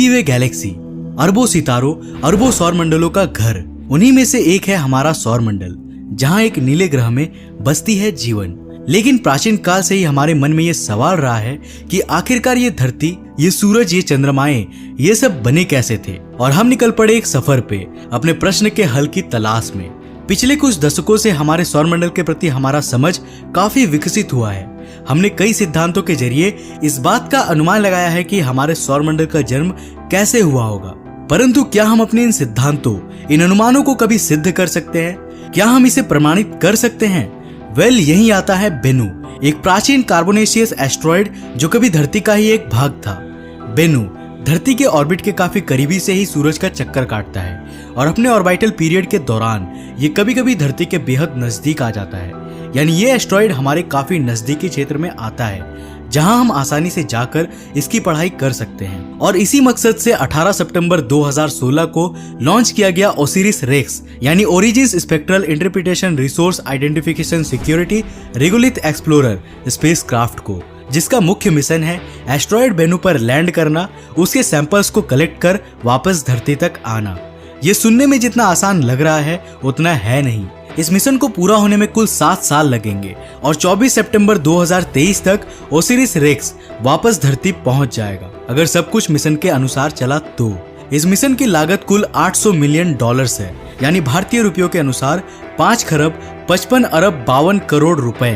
Milky वे Galaxy अरबों सितारों, अरबों सौर मंडलों का घर, उन्हीं में से एक है हमारा सौर मंडल, जहाँ एक नीले ग्रह में बसती है जीवन। लेकिन प्राचीन काल से ही हमारे मन में ये सवाल रहा है कि आखिरकार ये धरती, ये सूरज, ये चंद्रमाएं, ये सब बने कैसे थे। और हम निकल पड़े एक सफर पे अपने प्रश्न के हल की तलाश में। पिछले कुछ दशकों से हमारे सौरमंडल के प्रति हमारा समझ काफी विकसित हुआ है। हमने कई सिद्धांतों के जरिए इस बात का अनुमान लगाया है कि हमारे सौरमंडल का जन्म कैसे हुआ होगा। परंतु क्या हम अपने इन सिद्धांतों, इन अनुमानों को कभी सिद्ध कर सकते हैं? क्या हम इसे प्रमाणित कर सकते हैं? यही आता है बेनू, एक प्राचीन कार्बोनेशियस एस्ट्रॉयड जो कभी धरती का ही एक भाग था। बेनू धरती के ऑर्बिट के काफी करीबी से ही सूरज का चक्कर काटता है और अपने ऑर्बिटल पीरियड के दौरान ये कभी कभी धरती के बेहद नजदीक आ जाता है। यानी ये एस्ट्रॉयड हमारे काफी नजदीकी क्षेत्र में आता है, जहां हम आसानी से जाकर इसकी पढ़ाई कर सकते हैं। और इसी मकसद से 18 सितंबर 2016 को लॉन्च किया गया ओसिरिस रेक्स, यानी origins spectral interpretation resource identification security regolith explorer spacecraft को, जिसका मुख्य मिशन है एस्ट्रॉयड बेनू पर लैंड करना, उसके सैंपल्स को कलेक्ट कर वापस धरती तक आना। ये सुनने में जितना आसान लग रहा है उतना है नहीं। इस मिशन को पूरा होने में कुल 7 साल लगेंगे और 24 सितंबर 2023 तक ओसिरिस रेक्स वापस धरती पहुंच जाएगा, अगर सब कुछ मिशन के अनुसार चला तो। इस मिशन की लागत कुल $800 मिलियन है, यानी भारतीय रुपयों के अनुसार 5 खरब 55 अरब 52 करोड़ रुपए।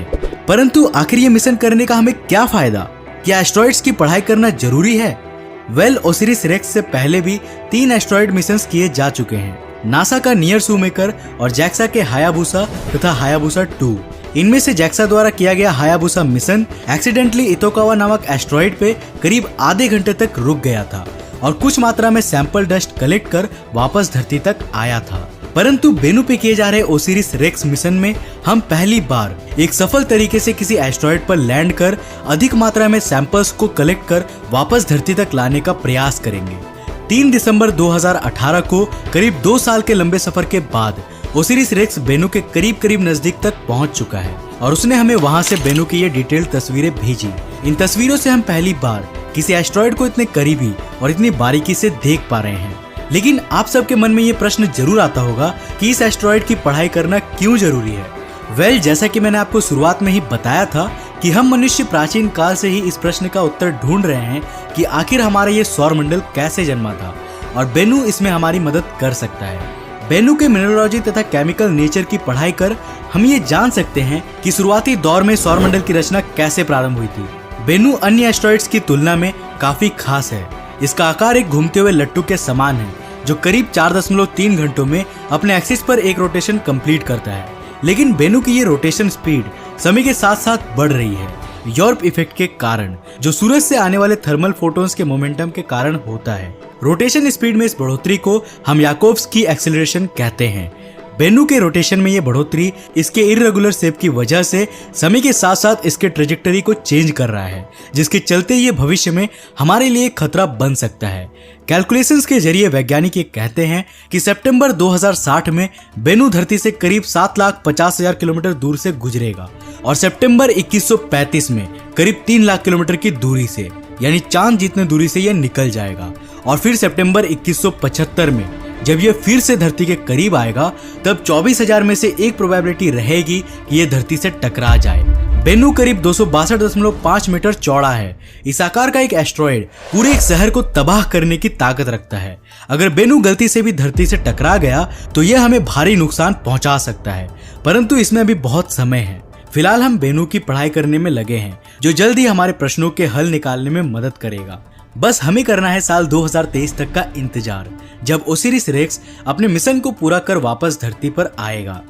परंतु आखिर ये मिशन करने का हमें क्या फायदा? क्या एस्ट्रॉइड्स की पढ़ाई करना जरूरी है? ओसिरिस रेक्स से पहले भी 3 एस्ट्रॉइड मिशन किए जा चुके हैं, नासा का नियर शूमेकर और जैक्सा के हायाबुसा तथा हायाबुसा 2। इनमें से जैक्सा द्वारा किया गया हायाबुसा मिशन एक्सीडेंटली इतोकावा नामक एस्ट्रॉइड पे करीब आधे घंटे तक रुक गया था और कुछ मात्रा में सैंपल डस्ट कलेक्ट कर वापस धरती तक आया था। परंतु बेनू पे किए जा रहे ओसिरिस रेक्स मिशन में हम पहली बार एक सफल तरीके से किसी एस्ट्रॉइड पर लैंड कर अधिक मात्रा में सैंपल्स को कलेक्ट कर वापस धरती तक लाने का प्रयास करेंगे। 3 दिसंबर 2018 को करीब 2 साल के लंबे सफर के बाद ओसिरिस रेक्स बेनू के करीब करीब नजदीक तक पहुंच चुका है और उसने हमें वहां से बेनू की ये डिटेल्ड तस्वीरें भेजी। इन तस्वीरों से हम पहली बार किसी एस्ट्रॉइड को इतने करीबी और इतनी बारीकी से देख पा रहे हैं। लेकिन आप सबके मन में ये प्रश्न जरूर आता होगा कि इस एस्ट्रॉइड की पढ़ाई करना क्यों जरूरी है। जैसा कि मैंने आपको शुरुआत में ही बताया था कि हम मनुष्य प्राचीन काल से ही इस प्रश्न का उत्तर ढूंढ रहे हैं कि आखिर हमारा ये सौर मंडल कैसे जन्मा था, और बेनू इसमें हमारी मदद कर सकता है। बेनू के मिनरोलॉजी तथा केमिकल नेचर की पढ़ाई कर हम ये जान सकते हैं कि शुरुआती दौर में सौर मंडल की रचना कैसे प्रारंभ हुई थी। बेनू अन्य एस्ट्रॉइड्स की तुलना में काफी खास है। इसका आकार एक घूमते हुए लट्टू के समान है, जो करीब 4.3 घंटों में अपने एक्सिस पर एक रोटेशन कंप्लीट करता है। लेकिन बेनू की ये रोटेशन स्पीड समय के साथ साथ बढ़ रही है, यॉर्प इफेक्ट के कारण, जो सूरज से आने वाले थर्मल फोटोन्स के मोमेंटम के कारण होता है। रोटेशन स्पीड में इस बढ़ोतरी को हम याकोब्स की एक्सेलरेशन कहते हैं। बेनू के रोटेशन में ये बढ़ोतरी इसके इर्रेगुलर शेप की वजह से समय के साथ साथ इसके ट्रेजेक्टरी को चेंज कर रहा है, जिसके चलते ये भविष्य में हमारे लिए खतरा बन सकता है। कैलकुलेशंस के जरिए वैज्ञानिक ये कहते हैं कि सितंबर 2060 में बेनू धरती से करीब 7,50,000 किलोमीटर दूर से गुजरेगा और सितंबर 2135 में करीब 3 लाख किलोमीटर की दूरी से, यानी चांद जितने दूरी से यह निकल जाएगा। और फिर सितंबर 2175 में जब यह फिर से धरती के करीब आएगा, तब 24,000 में से एक प्रोबेबिलिटी रहेगी कि यह धरती से टकरा जाए। बेनू करीब 262.5 मीटर चौड़ा है। इस आकार का एक एस्ट्रॉइड पूरे एक शहर को तबाह करने की ताकत रखता है। अगर बेनू गलती से भी धरती से टकरा गया तो यह हमें भारी नुकसान पहुंचा सकता है, परंतु इसमें अभी बहुत समय है। फिलहाल हम बेनू की पढ़ाई करने में लगे हैं, जो जल्द ही हमारे प्रश्नों के हल निकालने में मदद करेगा। बस हमें करना है साल 2023 तक का इंतजार, जब ओसिरिस रेक्स अपने मिशन को पूरा कर वापस धरती पर आएगा।